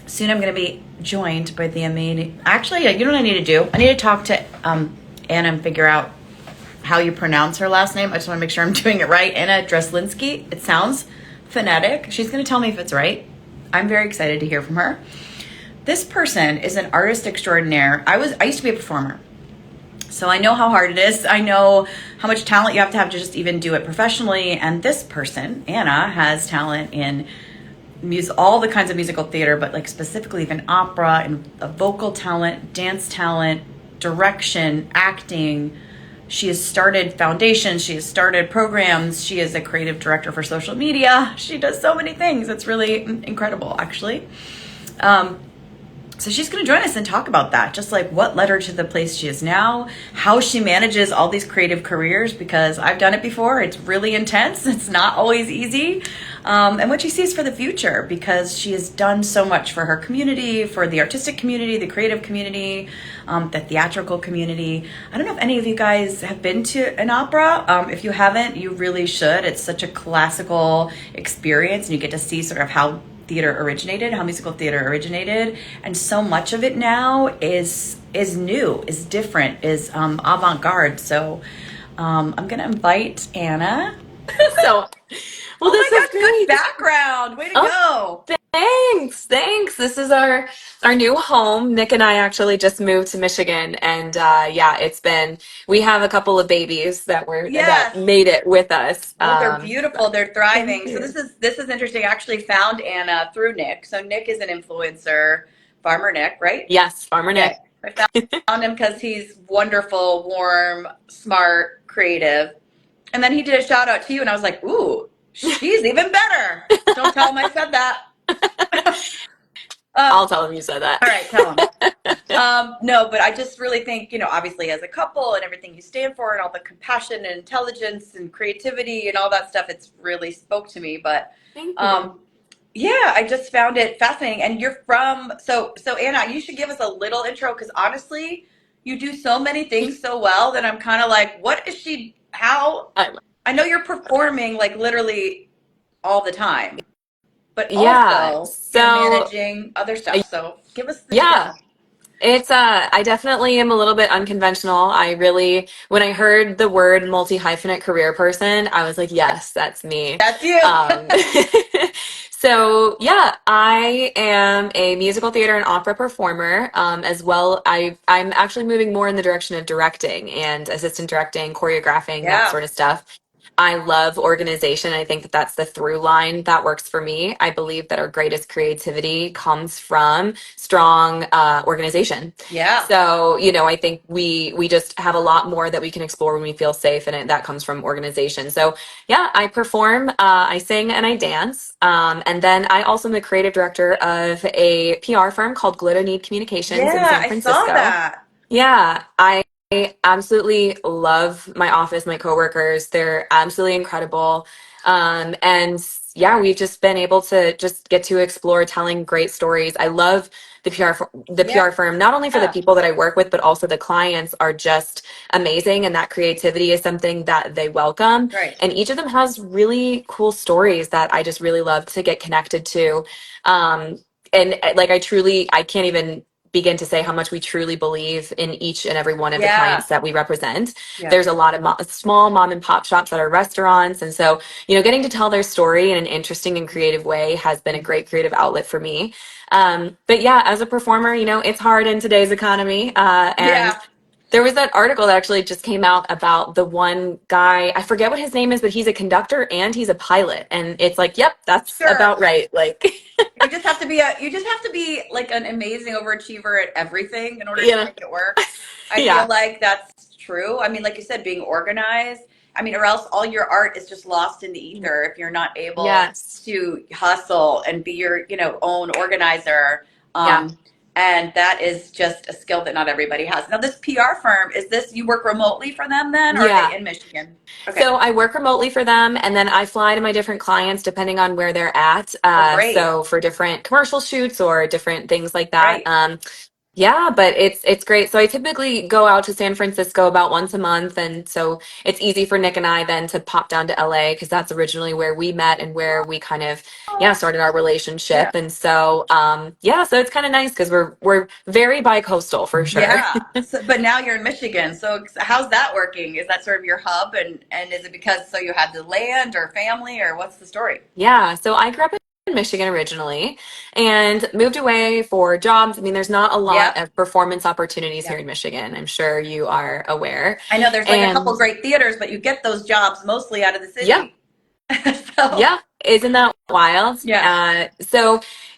soon I'm going to be joined by the amazing. Actually, you know what I need to do? I need to talk to Anna and figure out how you pronounce her last name. I just want to make sure I'm doing it right. Anna Dreslinski. It sounds phonetic. She's going to tell me if it's right. I'm very excited to hear from her. This person is an artist extraordinaire. I used to be a performer. So I know how hard it is. I know how much talent you have to just even do it professionally. And this person, Anna, has talent in all the kinds of musical theater, but like specifically even opera and vocal talent, dance talent, direction, acting. She has started foundations. She has started programs. She is a creative director for social media. She does so many things. It's really incredible, actually. So she's going to join us and talk about that, just like what led her to the place she is now, how she manages all these creative careers, because I've done it before. It's really intense. It's not always easy. And what she sees for the future, because she has done so much for her community, for the artistic community, the creative community, the theatrical community. I don't know if any of you guys have been to an opera. If you haven't, you really should. It's such a classical experience, and you get to see sort of how musical theater originated, and so much of it now is new, is different, is avant-garde. So I'm gonna invite Anna. So, well, this is great. Good background. Way to go. Thanks. This is our new home. Nick and I actually just moved to Michigan, and we have a couple of babies that made it with us. Well, they're beautiful. They're thriving. Thank So you. this is interesting. I actually found Anna through Nick. So Nick is an influencer, Farmer Nick, right? Yes, Farmer Nick. I found him because he's wonderful, warm, smart, creative. And then he did a shout out to you, and I was like, ooh, she's even better. Don't tell him I said that. I'll tell him you said that. All right, tell him. No, but I just really think, obviously as a couple and everything you stand for and all the compassion and intelligence and creativity and all that stuff, it's really spoke to me. But Thank you. yeah, I just found it fascinating. And you're so Anna, you should give us a little intro, because honestly, you do so many things so well that I'm kind of like, what is she, how? I know you're performing like literally all the time, but also you're managing other stuff. So give us the yeah. I definitely am a little bit unconventional. When I heard the word multi-hyphenate career person, I was like, yes, that's me. That's you. So yeah, I am a musical theater and opera performer, as well. I'm actually moving more in the direction of directing and assistant directing, choreographing, that sort of stuff. I love organization. I think that that's the through line that works for me. I believe that our greatest creativity comes from strong organization. Yeah. So, I think we just have a lot more that we can explore when we feel safe, and that comes from organization. So, yeah, I perform, I sing, and I dance. And then I also am the creative director of a PR firm called Glodow Nead Communications in San Francisco. I saw that. Yeah, I absolutely love my office, my coworkers. They're absolutely incredible. And yeah, we've just been able to just get to explore telling great stories. I love the PR firm, not only for the people that I work with, but also the clients are just amazing. And that creativity is something that they welcome. Right. And each of them has really cool stories that I just really love to get connected to. And like, I can't even begin to say how much we truly believe in each and every one of the clients that we represent. There's a lot of small mom and pop shops that are restaurants. And so, getting to tell their story in an interesting and creative way has been a great creative outlet for me. But yeah, as a performer, it's hard in today's economy. There was that article that actually just came out about the one guy, I forget what his name is, but he's a conductor and he's a pilot. And it's like, yep, that's about right. Like you just have to be like an amazing overachiever at everything in order to make it work. I feel like that's true. I mean, like you said, being organized. I mean, or else all your art is just lost in the ether if you're not able to hustle and be your, own organizer. And that is just a skill that not everybody has. Now, this PR firm, you work remotely for them then, or are they in Michigan? Okay. So I work remotely for them, and then I fly to my different clients depending on where they're at. So for different commercial shoots or different things like that. Yeah, but it's great. So I typically go out to San Francisco about once a month, and so it's easy for Nick and I then to pop down to LA because that's originally where we met and where we kind of started our Yeah. relationship. And so so it's kind of nice because we're very bi-coastal for sure. Yeah. So, but now you're in Michigan. So how's that working? Is that sort of your hub? And is it because so you had the land or family or what's the story? Yeah, so I grew up in Michigan originally and moved away for jobs. I mean, there's not a lot Yep. of performance opportunities here Yep. in Michigan. I'm sure you are aware. I know there's like a couple And great theaters, but you get those jobs mostly out of the yeah, city. So, yeah, isn't that wild? yeah.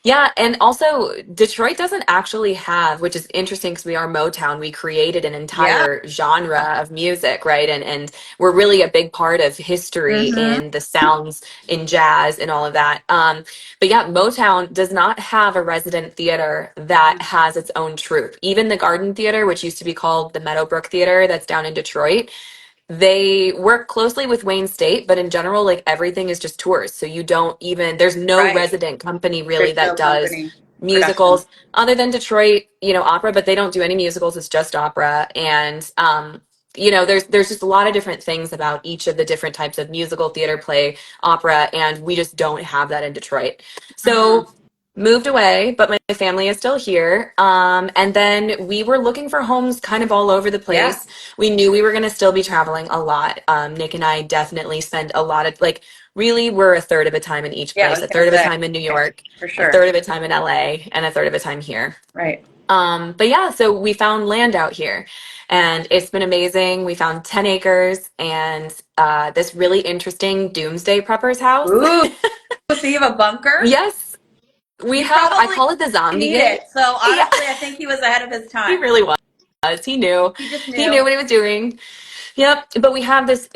Yeah, and also Detroit doesn't actually have, which is interesting because we are Motown. We created an Yeah. entire genre of music, right? And we're really a big part of history Mm-hmm. in the sounds in jazz and all of that. But yeah, Motown does not have a resident theater that has its own troupe. Even the Garden Theater, which used to be called the Meadowbrook Theater, that's down in Detroit, they work closely with Wayne State, but in general, like everything is just tours. So you don't even, there's no Right. resident company really There's that no does company production. musicals other than Detroit, opera, but they don't do any musicals. It's just opera. And, there's just a lot of different things about each of the different types of musical, theater, play, opera, and we just don't have that in Detroit. Mm. So moved away, but my family is still here. And then we were looking for homes kind of all over the Yeah. place. We knew we were going to still be traveling a lot. Nick and I definitely spend a lot of like, really, we're a third of a time in each Yeah, I place, was a gonna third of a say time in New York, for a sure. third of a time in LA, and a third of a time here. Right. But yeah, so we found land out here and it's been amazing. We found 10 acres and this really interesting doomsday prepper's house. Ooh, so you have a bunker? Yes, we You have, I probably call it the zombie need gate. it. So Yeah, honestly, I think he was ahead of his he time. really was. He knew. He just He knew knew. what he was doing. Yep, but we have this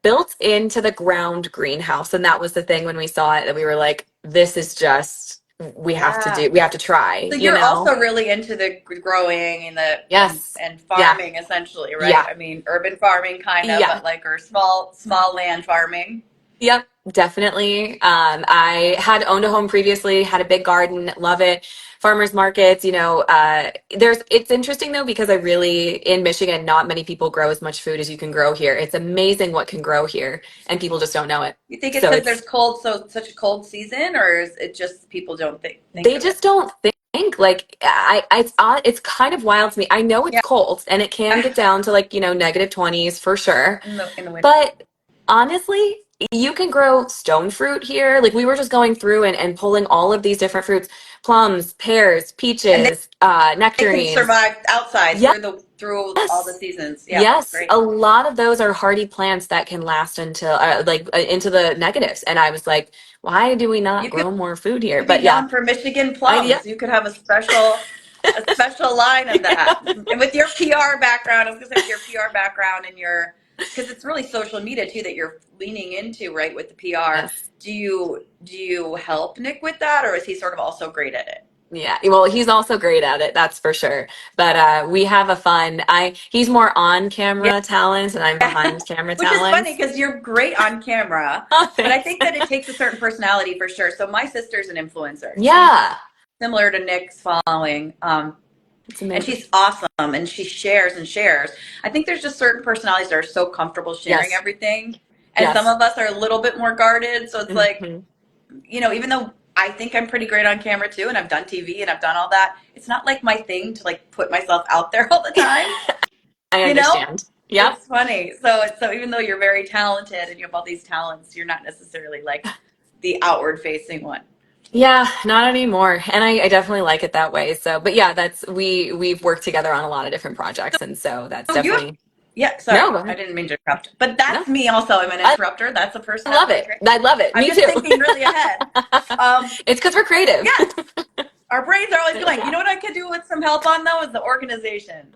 built into the ground greenhouse, and that was the thing when we saw it that we were like, "This is just Yeah. we have to try," So you you're know? also really into the growing and the Yes, and yeah, farming essentially, right? yeah, I mean, urban farming kind of, yeah. but like or small land farming. Yep, definitely. I had owned a home previously, had a big garden, love it. Farmers markets, it's interesting though because I really in Michigan, not many people grow as much food as you can grow here. It's amazing what can grow here, and people just don't know it. You think it's So because there's it's cold, so such a cold season, or is it just people don't think they of it? just don't think like it's odd, it's kind of wild to me. I know it's Yeah, cold and it can get down to like, negative 20s for sure. in the winter. But honestly, you can grow stone fruit here. Like we were just going through and pulling all of these different fruits, plums, pears, And peaches, they can nectarines. survive outside Yes, through all the seasons. Yeah, yes. great. A lot of those are hardy plants that can last until into the negatives. And I was like, why do we not You could grow more food here? be But yeah, known for Michigan yeah. plums. You could have a special line of that. And with your PR background, I was gonna say with your PR background and your because it's really social media too that you're leaning into, right, with the PR. Yes. Do you help Nick with that, or is he sort of also great at it? Yeah, well, he's also great at it, that's for sure. But we have a fun. He's more on Yeah. camera talent, and I'm behind camera Which is funny talent. because you're great on camera, Oh, but I thanks. think that it takes a certain personality for sure. So my sister's an influencer. She's Yeah, similar to Nick's following. it's And amazing. she's awesome and she shares and shares. I think there's just certain personalities that are so comfortable sharing Yes, everything. And some yes. of us are a little bit more guarded. So it's like, Hmm. even though I think I'm pretty great on camera too, and I've done TV and I've done all that, it's not like my thing to like put myself out there all the time. I You know? understand. Yep. It's funny. So even though you're very talented and you have all these talents, you're not necessarily like the outward facing one. Yeah, not anymore. And I definitely like it that way. So, but yeah, we've worked together on a lot of different projects, and so that's So you have, definitely yeah, no, sorry, go I ahead. didn't mean to interrupt. But No, that's me also. I'm an I, interrupter. That's a I love personality it. trait. I love it. I'm Me just too. thinking really ahead. It's because we're creative. Yes, our brains are always going. You Yeah, know what I could do with some help on though is the organization.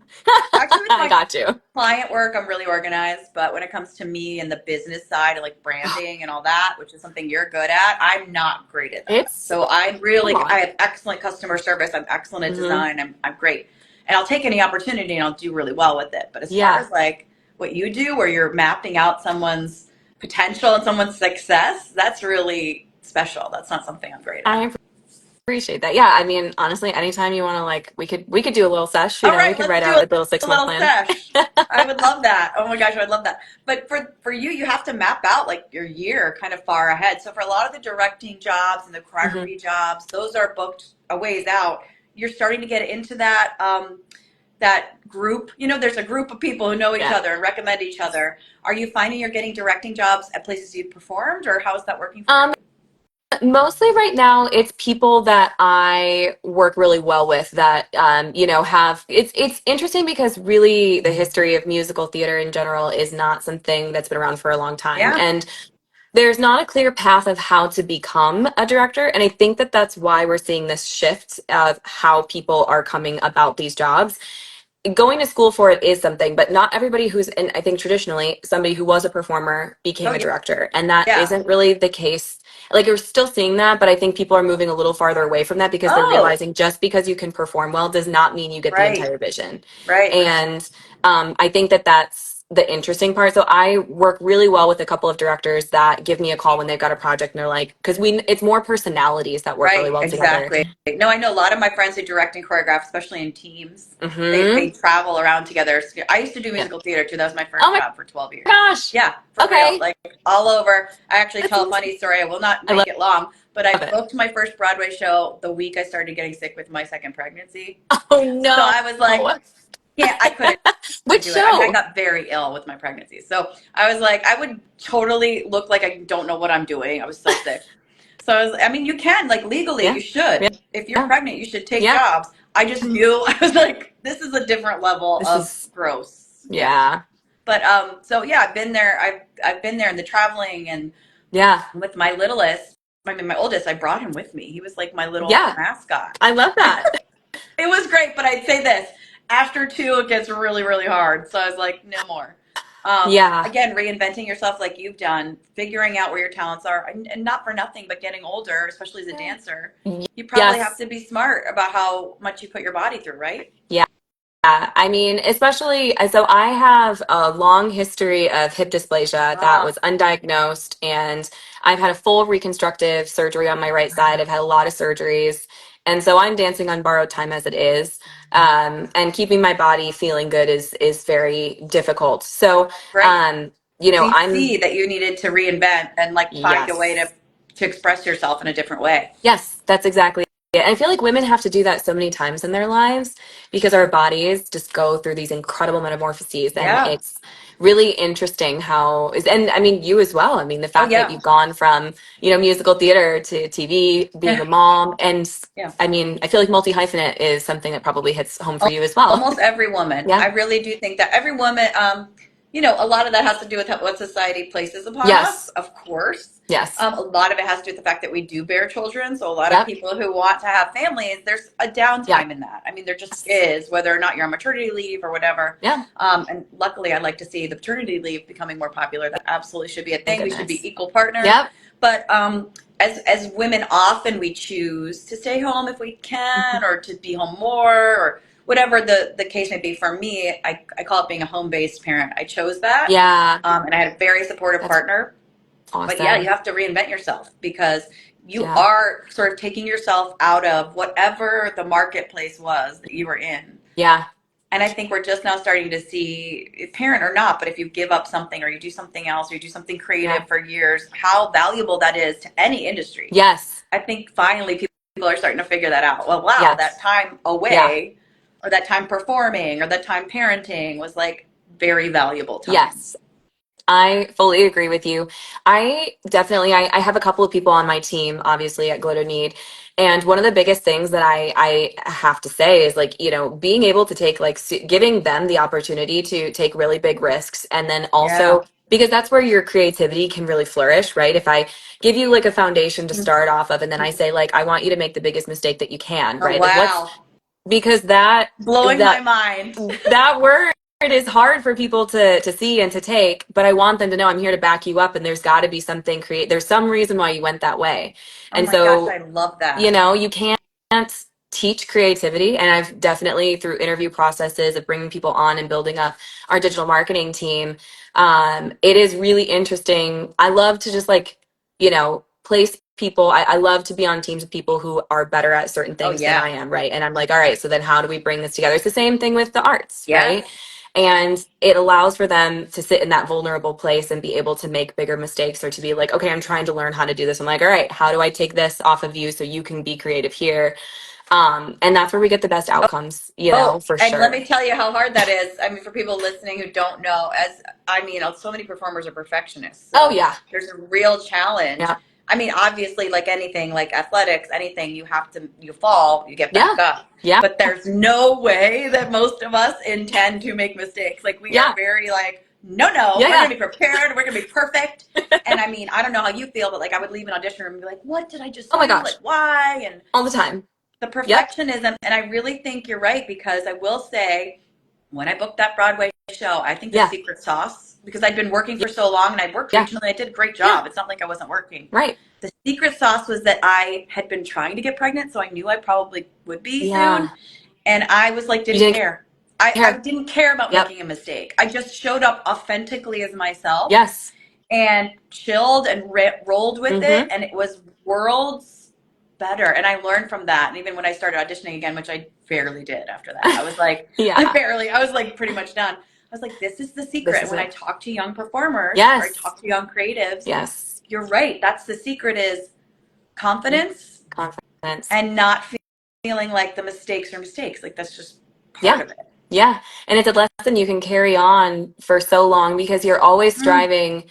Actually, with I my got you. client work, I'm really organized. But when it comes to me and the business side, like branding and all that, which is something you're good at, I'm not great at that. It's So come I on. have excellent customer service. I'm excellent at Hmm. design. I'm great, and I'll take any opportunity and I'll do really well with it. But as far Yeah, as like what you do, where you're mapping out someone's potential and someone's success, that's really special. That's not something I'm great at. I appreciate that. Yeah, I mean, honestly, anytime you want to, like, we could do a little sesh. All We right, could let's write do out a little a 6 month little plan. sesh. I would love that. Oh my gosh, I would love that. But for you, you have to map out like your year kind of far ahead. So for a lot of the directing jobs and the choreography jobs, those are booked a ways out. You're starting to get into that that group. You know, there's a group of people who know each other and recommend each other. Are you finding you're getting directing jobs at places you've performed, or how is that working for you? Mostly right now, it's people that I work really well with that, have, it's interesting because really the history of musical theater in general is not something that's been around for a long time. Yeah. And there's not a clear path of how to become a director. And I think that that's why we're seeing this shift of how people are coming about these jobs. Going to school for it is something, but not everybody who's, and I think traditionally somebody who was a performer became a director, and that Yeah. isn't really the case. Like, you're still seeing that, but I think people are moving a little farther away from that because they're Oh, realizing just because you can perform well does not mean you get the right. entire vision. Right. And I think that that's the interesting part. So I work really well with a couple of directors that give me a call when they've got a project and they're like, because it's more personalities that work really Right, well together. exactly. No, I know a lot of my friends who direct and choreograph, especially in teams. They Mm-hmm. travel around together. I used to do Yeah. musical theater too. That was my Oh first my job for 12 years. gosh. Yeah, for real. Okay. Like all over. I actually That's tell a amazing. funny story. I will not I make it long, but I love it. booked my first Broadway show the week I started getting sick with my second pregnancy. Oh So no. I was like, yeah, I couldn't Which do it. I mean, I show? got very ill with my pregnancy. So I was like, I would totally look like I don't know what I'm doing. I was so sick. So I mean, you can, like, legally, Yeah. you should. If you're Yeah. pregnant, you should take Yeah. jobs. I just knew, I was like, this is a different level This of is, gross. Yeah. yeah. But so yeah, I've been there. I've been there in the traveling and Yeah. with my littlest. I mean, my oldest. I brought him with me. He was like my little Yeah. mascot. I love that. It was great, but I'd say this: after two, it gets really, really hard. So I was like, no more. Yeah. Again, reinventing yourself like you've done, figuring out where your talents are, and not for nothing, but getting older, especially as a dancer, you probably have Yes. to be smart about how much you put your body through, right? Yeah. I mean, especially, so I have a long history of hip dysplasia that Ah, was undiagnosed, and I've had a full reconstructive surgery on my right side. I've had a lot of surgeries. And so I'm dancing on borrowed time as it is. And keeping my body feeling good is very difficult. So, right. So you I'm, see that you needed to reinvent and like find a way yes. to express yourself in a different way. Yes, that's exactly it. And I feel like women have to do that so many times in their lives because our bodies just go through these incredible metamorphoses. And Yeah. it's really interesting and I mean, you as well. I mean, the Oh fact that yeah. you've gone from, musical theater to TV, being Yeah. a mom. And Yeah. I mean, I feel like multi-hyphenate is something that probably hits home for you as well. Almost every woman. Yeah. I really do think that every woman, a lot of that has to do with what society places upon us, Yes. of course. Yes. A lot of it has to do with the fact that we do bear children. So a lot of Yep. people who want to have families, there's a Yeah. downtime in that. I mean, there just is, whether or not you're on maternity leave or whatever. Yeah. And luckily, I'd like to see the paternity leave becoming more popular. That absolutely should be a Thank thing. We should goodness. be equal partners. Yep. But as women, often we choose to stay home if we can, or to be home more, or whatever the case may be. For me, I call it being a home-based parent. I chose that. Yeah. And I had a very supportive That's partner. But yeah, you awesome. have to reinvent yourself because you Yeah. are sort of taking yourself out of whatever the marketplace was that you were in. Yeah. And I think we're just now starting to see, parent or not, but if you give up something or you do something else or you do something creative Yeah. for years, how valuable that is to any industry. Yes. I think finally people are starting to figure that out. Well, wow, Yes. that time away or that time performing or that time parenting was like very valuable time. Yes. I fully agree with you. I have a couple of people on my team, obviously at Glodow Nead. And one of the biggest things that I have to say is, like, being able to take, like, giving them the opportunity to take really big risks. And then Yeah. also, because that's where your creativity can really flourish, right? If I give you like a foundation to start off of, and then I say, like, I want you to make the biggest mistake that you can, Oh, right? Like, wow. because that, Blowing my that, mind. that word is hard for people to see and to take, but I want them to know I'm here to back you up, and there's got to be something there's some reason why you went that way. Oh And my gosh, so, I love that. you can't teach creativity. And I've definitely, through interview processes of bringing people on and building up our digital marketing team, it is really interesting. I love to just, like, place people, I love to be on teams with people who are better at certain things than I am, right? And I'm like, all right, so then how do we bring this together? It's the same thing with the arts, right? And it allows for them to sit in that vulnerable place and be able to make bigger mistakes, or to be like, okay, I'm trying to learn how to do this. I'm like, all right, how do I take this off of you so you can be creative here? And that's where we get the best outcomes, you know, for and sure. let me tell you how hard that is. I mean, for people listening who don't know, so many performers are perfectionists. So there's a real challenge. Yeah. I mean, obviously, like anything, like athletics, anything, you fall, you get back up. Yeah. But there's no way that most of us intend to make mistakes. Like, we are very like, no, we're going to be prepared. We're going to be perfect. And I mean, I don't know how you feel, but like, I would leave an audition room and be like, what did I just do? Oh my gosh. Like, why? And all the time. The perfectionism. And I really think you're right, because I will say, when I booked that Broadway show, I think the secret sauce, because I'd been working for so long and I'd worked regionally, I did a great job. It's not like I wasn't working. Right. The secret sauce was that I had been trying to get pregnant, so I knew I probably would be soon. And I was like, didn't care. I didn't care about making a mistake. I just showed up authentically as myself. Yes. And chilled and rolled with it. And it was worlds better. And I learned from that. And even when I started auditioning again, which I barely did after that, I was like, I was like pretty much done. I was like, this is the secret. And when I talk to young performers, or I talk to young creatives, you're right. That's the secret, is confidence. And not feeling like the mistakes are mistakes. Like, that's just part of it. Yeah. And it's a lesson you can carry on for so long, because you're always striving.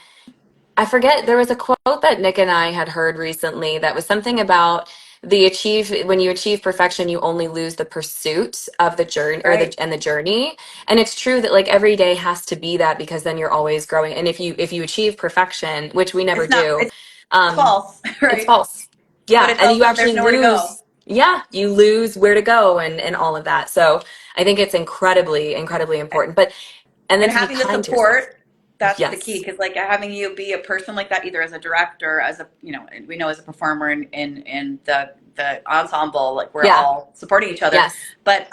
I forget, there was a quote that Nick and I had heard recently that was something about when you achieve perfection, you only lose the pursuit of the journey, and the journey. And it's true that like every day has to be that, because then you're always growing. And if you achieve perfection, which we never do, it's false, right? It's false. Yeah. But And you actually lose. Yeah, you lose where to go and all of that. So I think it's incredibly, incredibly important. But and then having the support, that's the key, because like having you be a person like that, either as a director, as a, you know, we know as a performer in the ensemble, like we're all supporting each other. But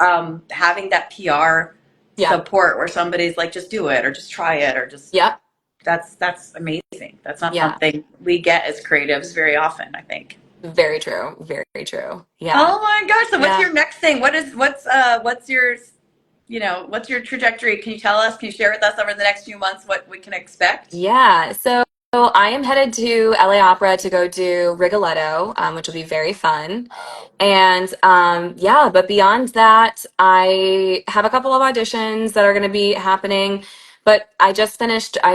having that PR support where somebody's like, just do it, or just try it, or just that's amazing. That's not something we get as creatives very often, I think. Very true. Very true. Yeah. Oh my gosh. So what's your next thing? What's your trajectory? Can you tell us, can you share with us over the next few months what we can expect? Yeah. So I am headed to LA Opera to go do Rigoletto, which will be very fun. And but beyond that, I have a couple of auditions that are going to be happening. But I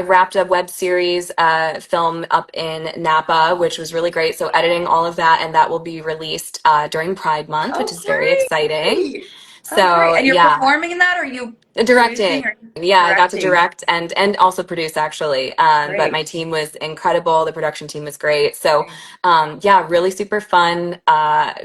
wrapped a web series film up in Napa, which was really great. So editing all of that, and that will be released during Pride Month, which is very exciting. So and you're performing in that, or are you directing? I got to direct and also produce, actually. But my team was incredible. The production team was great. So really super fun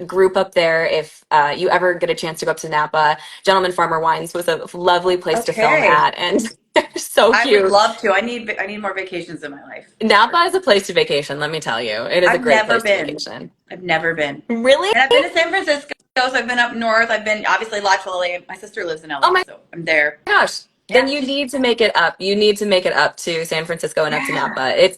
group up there. If you ever get a chance to go up to Napa, Gentleman Farmer Wines was a lovely place to film at, and they're so cute. I would love to. I need more vacations in my life. Napa is a place to vacation, let me tell you. It is a great place to vacation. I've never been. Really? And I've been to San Francisco, so I've been up north. I've been, obviously, Lodgeville, LA. My sister lives in LA, so I'm there. Gosh. Then you need to make it up. You need to make it up to San Francisco and up to Napa.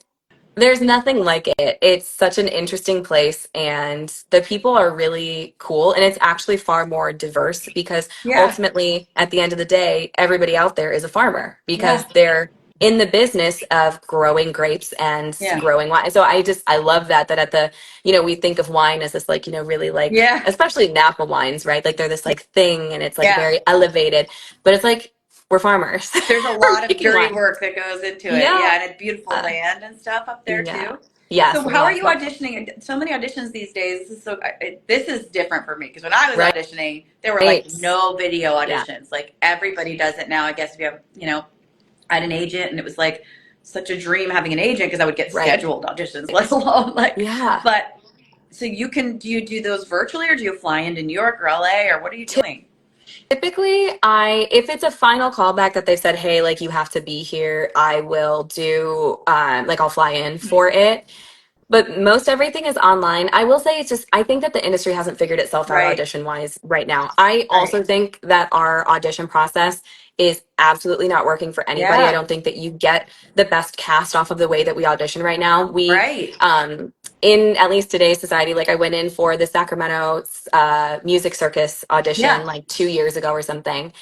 There's nothing like it. It's such an interesting place, and the people are really cool, and it's actually far more diverse, because ultimately, at the end of the day, everybody out there is a farmer, because they're in the business of growing grapes and growing wine. So I love that at the, we think of wine as this, like, really like, especially Napa wines, right? Like they're this like thing, and it's like very elevated, but it's like, we're farmers. There's a lot of dirty work that goes into it. Yeah, and it's beautiful land and stuff up there too. Yeah. So how are you auditioning? So many auditions these days. This is different for me, because when I was auditioning, there were like no video auditions. Like everybody does it now. I guess if you have, I had an agent, and it was like such a dream having an agent, because I would get scheduled auditions, let alone like. But so do you do those virtually, or do you fly into New York or LA, or what are you doing? Typically, if it's a final callback that they said, hey, like you have to be here, I will do, I'll fly in for it. But most everything is online. I will say I think that the industry hasn't figured itself out audition wise right now. I also think that our audition process is absolutely not working for anybody. Yeah. I don't think that you get the best cast off of the way that we audition right now. Right. In at least today's society, like I went in for the Sacramento music circus audition Yeah. like 2 years ago or something.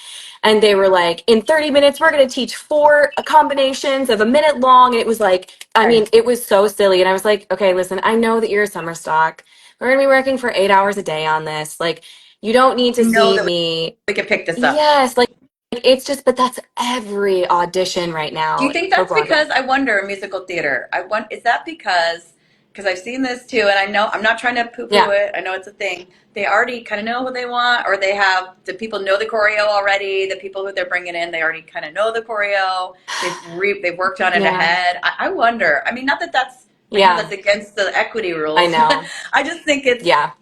And they were like, in 30 minutes, we're going to teach 4 combinations of a minute long. And it was like, I mean, it was so silly. And I was like, okay, listen, I know that you're a summer stock. We're going to be working for 8 hours a day on this. Like, you don't need to Know see that me. we can pick this up. Yes. Like, it's just, but that's every audition right Do now you think for that's Broadway. because I wonder musical theater? Is that because I've seen this too, and I know I'm not trying to poo-poo Yeah. it. I know it's a thing. They already kind of know what they want, or the people know the choreo already. The people who they're bringing in, they already kind of know the choreo. They've worked on it Yeah. ahead. I wonder. I mean, not that I know Yeah. that's against the equity I rules. know. I just think it's Yeah.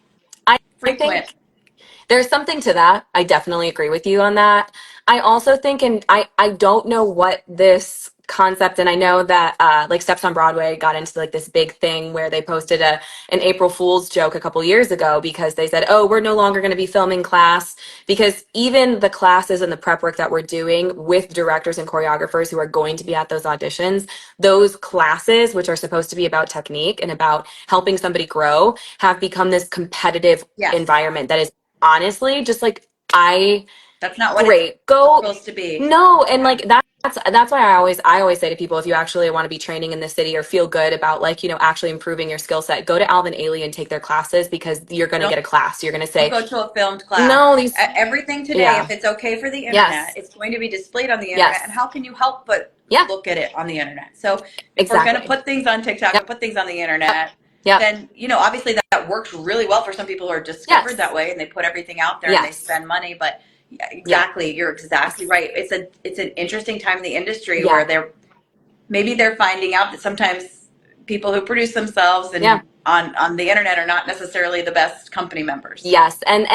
I frequent. think there's something to that. I definitely agree with you on that. I also think, and I don't know what this concept, and I know that like Steps on Broadway got into like this big thing where they posted an April Fool's joke a couple years ago because they said, oh, we're no longer going to be filming class, because even the classes and the prep work that we're doing with directors and choreographers who are going to be at those auditions, those classes, which are supposed to be about technique and about helping somebody grow, have become this competitive Yes, environment that is honestly just like I that's not what it's great go supposed to be. no. And like that's why I always say to people, if you actually want to be training in the city or feel good about like, you know, actually improving your skill set, go to Alvin Ailey and take their classes, because you're going to get a class. You're going to Don't say go to a filmed class. no, these. Everything today, Yeah. if it's okay for the internet, Yes. it's going to be displayed on the internet. And Yes. how can you help but Yeah. look at it on the internet? So if we're going to Exactly. put things on TikTok Yep. and put things on the internet, Yep. then, you know, obviously that works really well for some people who are discovered that Yes. way and they put everything out there and they Yes. spend money. But yeah, Yeah. exactly, you're exactly right. It's an interesting time in the industry where Yeah. they're finding out that sometimes people who produce themselves Yeah. and on the internet are not necessarily the best company members. Yes, and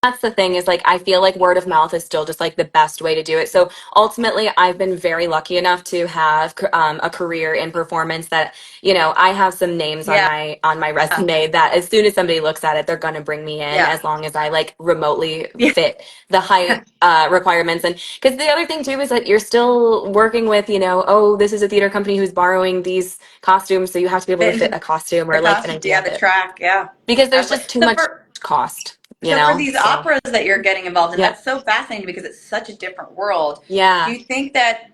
that's the thing, is like I feel like word of mouth is still just like the best way to do it. So ultimately, I've been very lucky enough to have a career in performance that, you know, I have some names Yeah. on my resume that as soon as somebody looks at it, they're gonna bring me in, Yeah. as long as I like remotely Yeah. fit the height requirements. And because the other thing too is that you're still working with, you know, oh, this is a theater company who's borrowing these costumes, so you have to be able to Fit fit into a costume the or like an costumes, idea yeah, of the it, track, yeah. because there's Absolutely. just too much cost, you So for know? these So, operas that you're getting involved in, yeah. that's so fascinating because it's such a different world. Do Yeah. you think that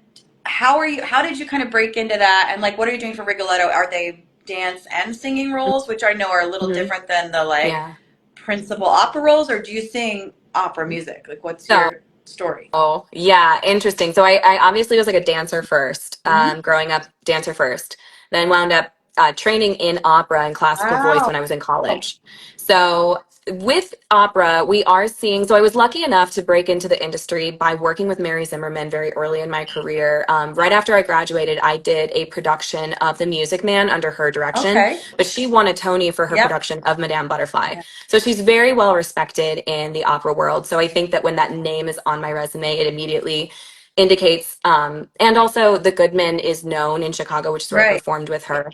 how did you kind of break into that, and like what are you doing for Rigoletto? Are they dance and singing roles, which I know are a little Hmm. different than the like Yeah. principal opera roles, or do you sing opera music? Like what's So, your story? yeah, interesting. So I obviously was like a dancer first, Hmm. growing up, dancer first, then wound up training in opera and classical voice Wow. when I was in college. So with opera, we are seeing, so I was lucky enough to break into the industry by working with Mary Zimmerman very early in my career. Right after I graduated, I did a production of The Music Man under her direction, Okay. but she won a Tony for her Yep. production of Madame Butterfly. Yeah. So she's very well respected in the opera world. So I think that when that name is on my resume, it immediately indicates, and also the Goodman is known in Chicago, which is where I Right. performed with her.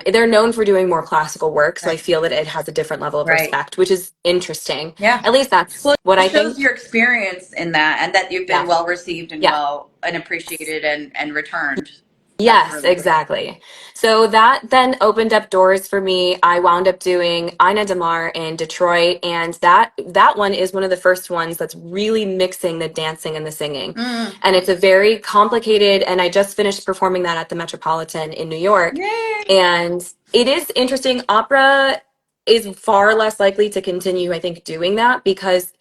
They're known for doing more classical work, so I Right. feel that it has a different level of Right. respect, which is interesting. Yeah. At least that's Well, what it I shows think. your experience in that, and that you've been Yeah. well received and Yeah. well and appreciated and returned. That's Yes, really great. exactly. So that then opened up doors for me. I wound up doing Ina DeMar in Detroit, and that one is one of the first ones that's really mixing the dancing and the singing. Mm. And it's a very complicated, and I just finished performing that at the Metropolitan in New York. Yay! And it is interesting. Opera is far less likely to continue, I think, doing that because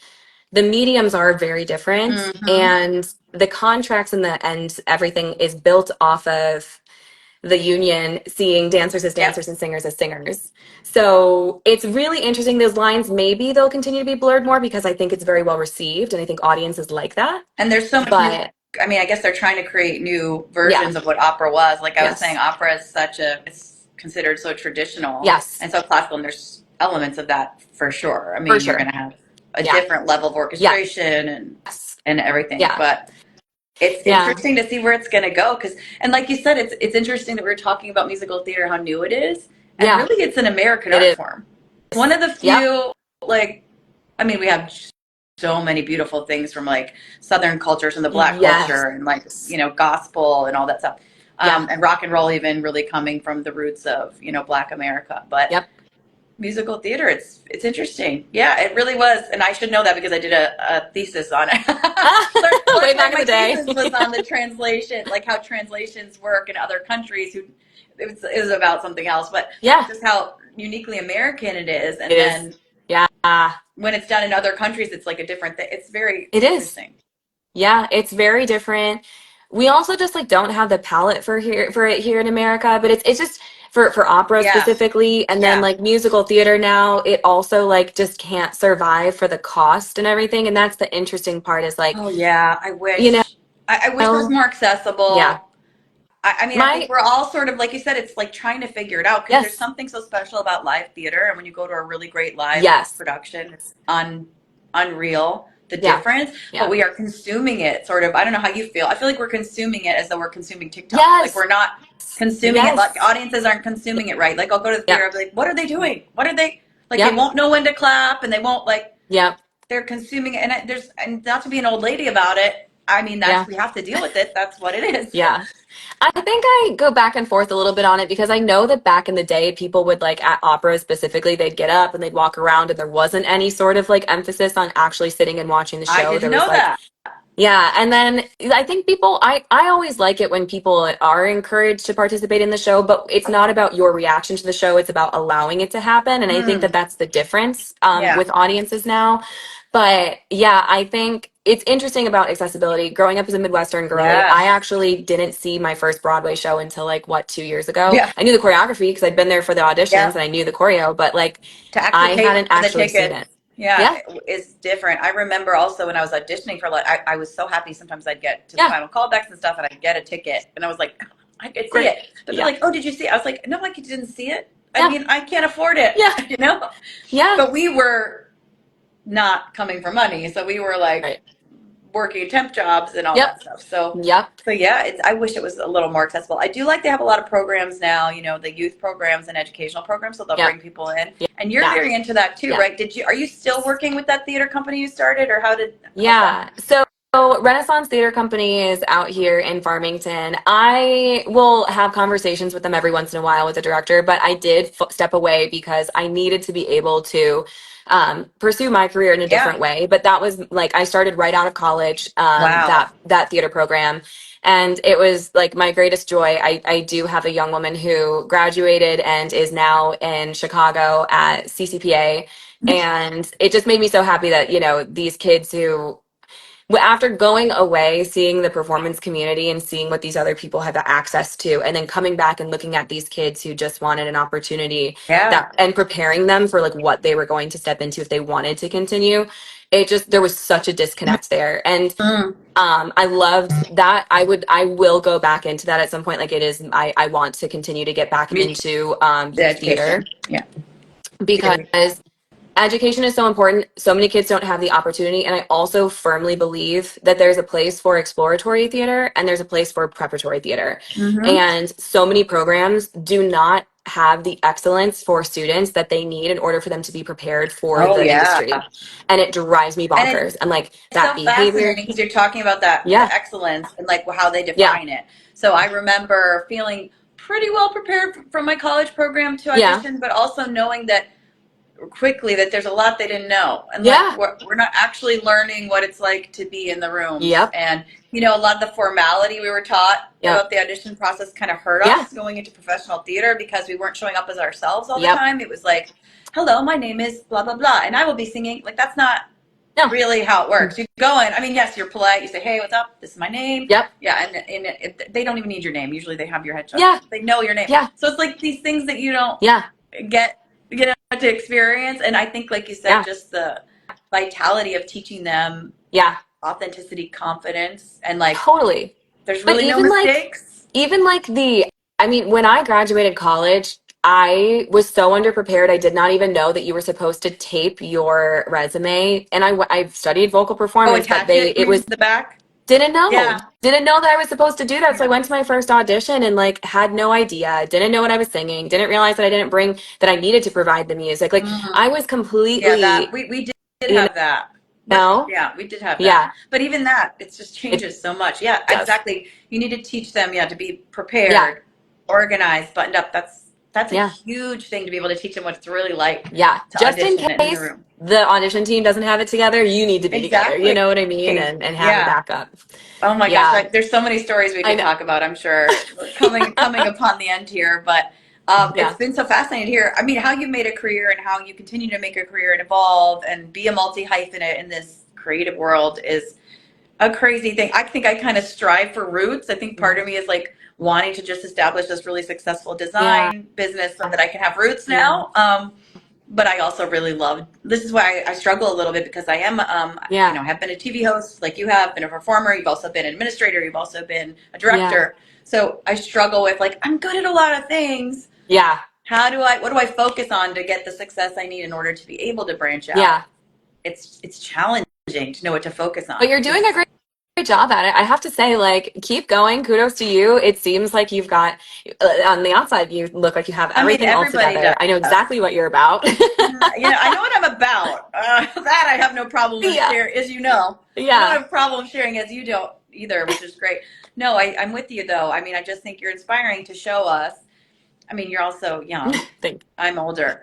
the mediums are very different, Hmm. and the contracts and everything is built off of the union seeing dancers as Yep. dancers and singers as singers. So it's really interesting. Those lines, maybe they'll continue to be blurred more because I think it's very well received and I think audiences like that. And there's so much new. But I mean, I guess they're trying to create new yeah, versions of what opera was. Like I was saying, yes, opera is it's considered so traditional yes, and so classical, and there's elements of that for sure. I for mean, you're going sure. to have a Yeah, different level of yeah, orchestration yes, and everything, yeah, but it's yeah, interesting to see where it's going to go because, and like you said, it's interesting that we're talking about musical theater, how new it is, and yeah, really it's an American it art is. form. One of the Yep. few, like, I mean, we have so many beautiful things from like Southern cultures and the Black culture and like, you know, gospel and all that stuff. And rock and roll even really coming from the roots of, you know, Black America. But musical theater, it's interesting. Yeah, it really was. And I should know that because I did a thesis on it. Way back in the day. My thesis was on the translation, like how translations work in other countries. It was about something else, but just how uniquely American it is. And then when it's done in other countries, it's like a different thing. It's very interesting. Yeah, it's very different. We also just like don't have the palette for it here in America, but it's just for opera specifically, and then like musical theater now, it also like just can't survive for the cost and everything. And that's the interesting part is like, oh yeah, I wish, you know, I wish it was more accessible. Yeah. I mean, I think we're all sort of, like you said, it's like trying to figure it out because there's something so special about live theater. And when you go to a really great live production, it's unreal, the difference. But we are consuming it sort of. I don't know how you feel. I feel like we're consuming it as though we're consuming TikTok. Like we're not consuming it. Like audiences aren't consuming it right. Like I'll go to the theater, I'll be like, what are they doing? What are they, like they won't know when to clap and they won't like, they're consuming it. And not to be an old lady about it, I mean, we have to deal with it. That's what it is. Yeah. I think I go back and forth a little bit on it because I know that back in the day, people would like at opera specifically, they'd get up and they'd walk around and there wasn't any sort of like emphasis on actually sitting and watching the show. I didn't know that. Yeah. And then I think I always like it when people are encouraged to participate in the show, but it's not about your reaction to the show. It's about allowing it to happen. And I think that that's the difference with audiences now. But yeah, I think it's interesting about accessibility. Growing up as a Midwestern girl, I actually didn't see my first Broadway show until like 2 years ago. I knew the choreography because I'd been there for the auditions and I knew the choreo, but like I hadn't actually seen it. It's different. I remember also when I was auditioning for like, I was so happy sometimes I'd get to the final callbacks and stuff and I'd get a ticket and I was like, I could see it. But they're like, oh, did you see it? I was like, no, like you didn't see it. I mean, I can't afford it. You know? But we were not coming for money. So we were like working temp jobs and all that stuff. So yeah, I wish it was a little more accessible. I do like they have a lot of programs now, you know, the youth programs and educational programs. So they'll bring people in and you're very into that too, right? Are you still working with that theater company you started or how did? So Renaissance Theater Company is out here in Farmington. I will have conversations with them every once in a while with the director, but I did step away because I needed to be able to pursue my career in a different way. But that was like, I started right out of college, that theater program. And it was like my greatest joy. I do have a young woman who graduated and is now in Chicago at CCPA. And it just made me so happy that, you know, these kids who, after going away, seeing the performance community and seeing what these other people have access to, and then coming back and looking at these kids who just wanted an opportunity and preparing them for like what they were going to step into if they wanted to continue, there was such a disconnect there. And I loved that. I will go back into that at some point. Like it is, I want to continue to get back into the theater. Because education is so important. So many kids don't have the opportunity. And I also firmly believe that there's a place for exploratory theater and there's a place for preparatory theater. And so many programs do not have the excellence for students that they need in order for them to be prepared for the industry. And it drives me bonkers. And like that so behavior. Because you're talking about that the excellence and like how they define it. So I remember feeling pretty well prepared from my college program to audition, but also knowing that quickly that there's a lot they didn't know, and like we're not actually learning what it's like to be in the room. And you know, a lot of the formality we were taught about the audition process kind of hurt us going into professional theater because we weren't showing up as ourselves all the time. It was like, hello, my name is blah blah blah and I will be singing. Like that's not really how it works. You go in, I mean, yes, you're polite, you say, hey, what's up, this is my name. And they don't even need your name. Usually they have your headshot. They know your name. So it's like these things that you don't get to experience. And I think, like you said, just the vitality of teaching them authenticity, confidence, and like there's really no mistakes. I mean, when I graduated college, I was so underprepared. I did not even know that you were supposed to tape your resume. And I studied vocal performance, but it was the back. Didn't know that I was supposed to do that. So I went to my first audition and like had no idea, didn't know what I was singing, didn't realize that I needed to provide the music. Like I was completely, we did have that. know? Yeah, we did have that. Yeah, But even that, it just it changes so much. Yeah, does. exactly. You need to teach them, to be Yeah, prepared, organized, buttoned up. That's a yeah, huge thing to be able to teach them what it's really like yeah. to Just in audition in the case room. the audition team doesn't have it together, you need to be together. You Exactly. know what I mean? And have a Yeah. backup. Oh my gosh, Yeah, there's so many stories we I could know. talk about, I'm sure, coming upon the end here, but it's Yeah, been so fascinating to hear. I mean, how you made a career and how you continue to make a career and evolve and be a multi-hyphenate in this creative world is a crazy thing. I think I kind of strive for roots. I think part of me is like wanting to just establish this really successful yeah, design business so that I can have roots yeah, now. But I also really love, this is why I struggle a little bit because I am, yeah, have been a TV host like you have, been a performer. You've also been an administrator. You've also been a yeah, director. So I struggle with like, I'm good at a lot of things. yeah, What do I focus on to get the success I need in order to be able to branch out? yeah. It's challenging to know what to focus But on. you're doing a great job at it. I have to say, like, keep going. Kudos to you. It seems like you've got, on the outside, you look like you have I mean, everything all everybody together. I know does. exactly what you're about. I know what I'm about. That I have no problem with Yeah, sharing, as you know. I don't yeah. have a problem sharing as you don't either, which is great. No, I'm with you though. I mean, I just think you're inspiring to show us. I mean, you're also young. Thank I'm older.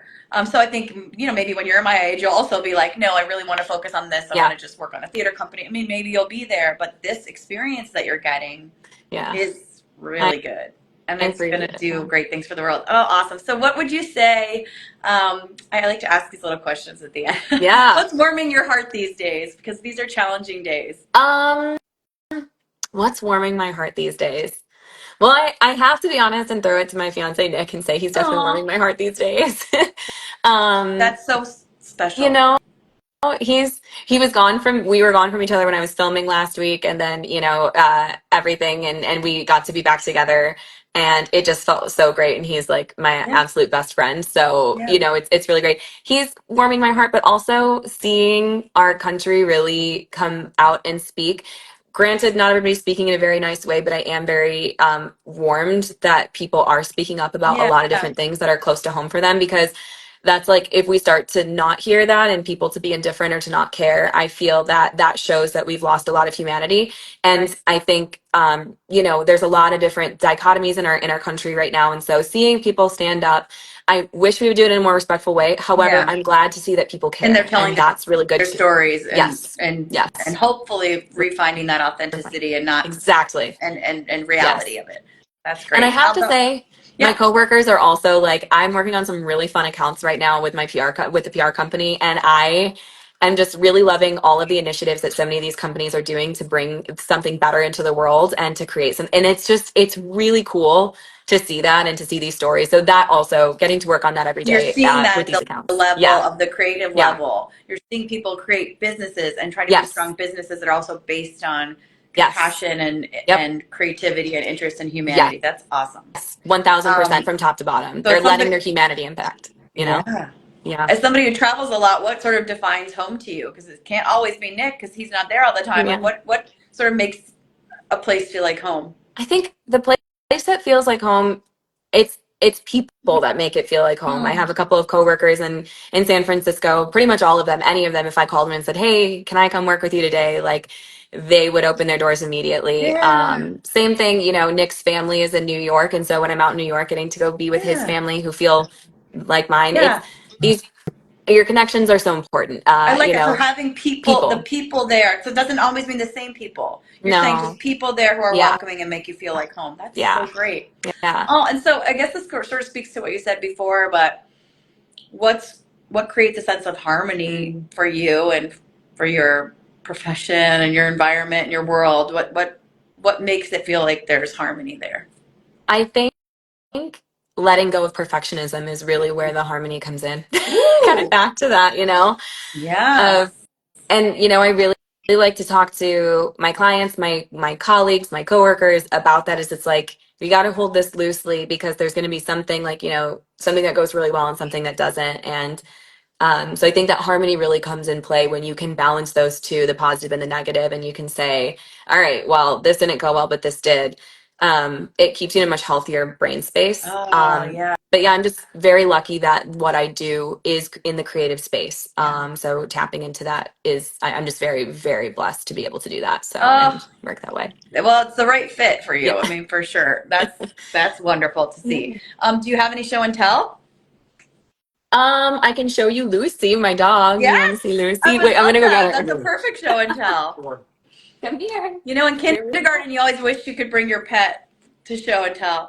So I think, maybe when you're my age, you'll also be like, no, I really want to focus on this. I Yeah, want to just work on a theater company. I mean, maybe you'll be there, but this experience that you're getting yeah. is I, really good. And I it's going to appreciate it. do great things for the world. Oh, awesome. So what would you say? I like to ask these little questions at the end. Yeah. What's warming your heart these days? Because these are challenging days. Um, what's warming my heart these days? Well, I have to be honest and throw it to my fiance Nick and say he's definitely Oh, warming my heart these days. um, that's so you special. know, he was gone from we were gone from each other when I was filming last week, and then everything, and we got to be back together, and it just felt so great. And he's like my Yeah, absolute best friend, so yeah, it's really great. He's warming my heart, but also seeing our country really come out and speak. Granted, not everybody's speaking in a very nice way, but I am very warmed that people are speaking up about a yeah. lot of different things that are close to home for them, because that's like, if we start to not hear that and people to be indifferent or to not care, I feel that that shows that we've lost a lot of humanity. And Right. I think there's a lot of different dichotomies in our country right now, and so seeing people stand up, I wish we would do it in a more respectful way. However, Yeah. I'm glad to see that people And they're care, telling and that's really good their too. stories Yes, and yes, hopefully refinding that authenticity and not exactly. and reality Yes. of it. That's And I great. have to Although, say, my yeah, coworkers are also like, I'm working on some really fun accounts right now with my with the PR company, and I'm just really loving all of the initiatives that so many of these companies are doing to bring something better into the world and to create some. And it's really cool to see that and to see these stories. So that also, getting to work on that every you're day seeing with that these at the accounts. level Yeah, of the creative yeah, level. You're seeing people create businesses and try to be yes, strong businesses that are also based on yes, compassion yep, and creativity and interest in yes, humanity. That's awesome. 1000% Um, from top to bottom. so They're as letting somebody, their humanity impact. yeah. Yeah, As somebody who travels a lot, what sort of defines home to you? Because it can't always be Nick because he's not there all the time. Like yeah. what sort of makes a place feel like home? I think the place that feels like home, it's people that make it feel like home. I Hmm. have a couple of coworkers in San Francisco, pretty much all of them, any of them, if I called them and said, "Hey, can I come work with you today?" Like, they would open their doors immediately. Yeah, Same thing, Nick's family is in New York, and so when I'm out in New York getting to go be with his yeah, family who feel like mine, it's yeah. these your connections are so important. I like it. So having the People. people there. So it doesn't always mean the same people. You're saying just No. people there who are Yeah. welcoming and make you feel like home. That's so Yeah. great. Yeah. Oh, and so I guess this sort of speaks to what you said before, but what creates a sense of harmony for you and for your profession and your environment and your world? What makes it feel like there's harmony there? I think letting go of perfectionism is really where the harmony comes in. Kind of Woo! back to that, of, Yes. and I really like to talk to my clients, my colleagues, my coworkers about that. Is it's like, we got to hold this loosely, because there's going to be something, like, something that goes really well and something that doesn't. And so I think that harmony really comes in play when you can balance those two, the positive and the negative, and you can say, all right, well, this didn't go well, but this did. It keeps you in a much healthier brain space. Oh, yeah. but yeah, I'm just very lucky that what I do is in the creative space. Yeah. So tapping into that is, I'm just very, very blessed to be able to do that. So, Oh, and work that way. well, it's the right fit for you. Yeah. I mean, for sure. That's wonderful to see. Do you have any show and tell? I can show you Lucy, my dog. You want to Yes, see I Lucy? would Wait, I'm love gonna go that. get That's a her. perfect show and tell. Come here. You know, in kindergarten, you always wish you could bring your pet to show and tell.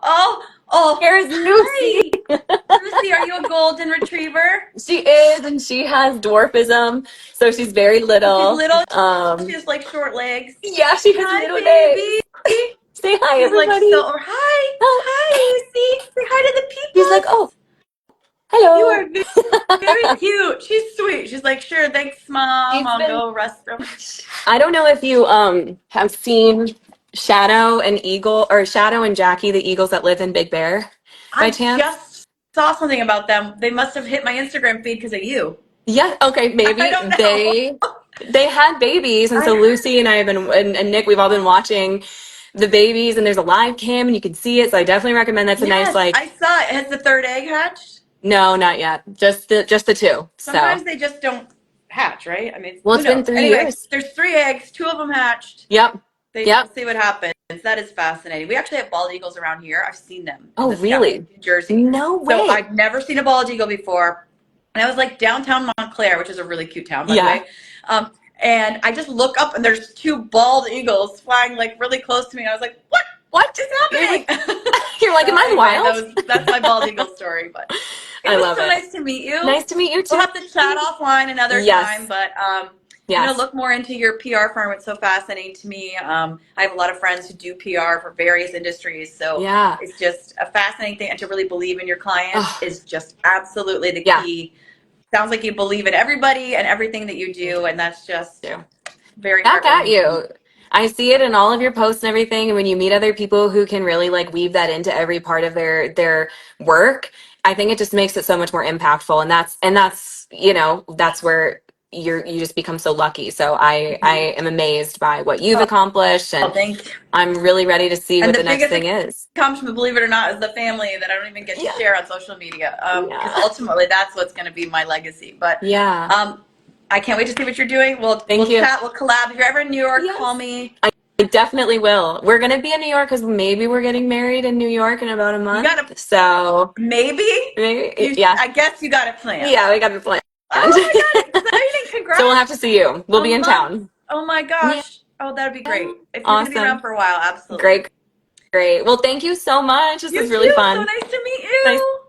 Oh, Here's Lucy. hi, Lucy. Are you a golden retriever? She is, and she has dwarfism, so she's very She's little. little. She has like short legs. Yeah, she has Hi, little baby. legs. Say hi, She's like everybody. so. Hi, Oh. hi, Lucy. Say hi to the She's like, people. oh, You hello. are very cute. She's sweet. She's like, sure, thanks, mom. She's I'll been. go rest. I don't know if you have seen Shadow and Eagle, or Shadow and Jackie, the eagles that live in Big Bear, by I chance. just saw something about them. They must have hit my Instagram feed because of you. Yeah. Okay. Maybe I don't know. they had babies, and I so heard. Lucy and I have been, and Nick, we've all been watching the babies, and there's a live cam, and you can see it. So I definitely recommend. That's a nice, Yes, like. I saw it. Has the third egg hatched? No, not yet. Just the two. So Sometimes they just don't hatch, right? I mean, well, who it's been knows? 3 years. Anyway, there's 3 eggs. 2 of them hatched. Yep. We'll Yep. see what happens. That is fascinating. We actually have bald eagles around here. I've seen them in Oh, the sky really? in New Jersey. No way. So I've never seen a bald eagle before. And I was like downtown Montclair, which is a really cute town, by the way. And I just look up and there's 2 bald eagles flying like really close to me. I was like, what is happening? You're like, am I wild? That's my bald eagle story. But it was so nice to meet you. Nice to meet you too. We'll have to chat offline another time, but look more into your PR firm. It's so fascinating to me. I have a lot of friends who do PR for various industries, so it's just a fascinating thing. And to really believe in your clients is just absolutely the key. Sounds like you believe in everybody and everything that you do, and that's just very back at heartwarming. you. I see it in all of your posts and everything. And when you meet other people who can really like weave that into every part of their work, I think it just makes it so much more impactful. And that's that's where you just become so lucky. So I am amazed by what you've accomplished, and thank you. I'm really ready to see what the next thing is. Accomplishment, believe it or not, is the family that I don't even get to share on social media. Because ultimately, that's what's going to be my legacy. But I can't wait to see what you're doing. We'll chat, we'll collab. If you're ever in New York, call me. I definitely will. We're going to be in New York because maybe we're getting married in New York in about a month. So maybe? Yeah. I guess you got it planned. Yeah, we got it planned. Oh my God, exciting. Congrats. So we'll have to see you. We'll be in town. Oh my gosh. Oh, that'd be great. If you're going to be around for a while, absolutely. Great. Well, thank you so much. This was really fun. So nice to meet you.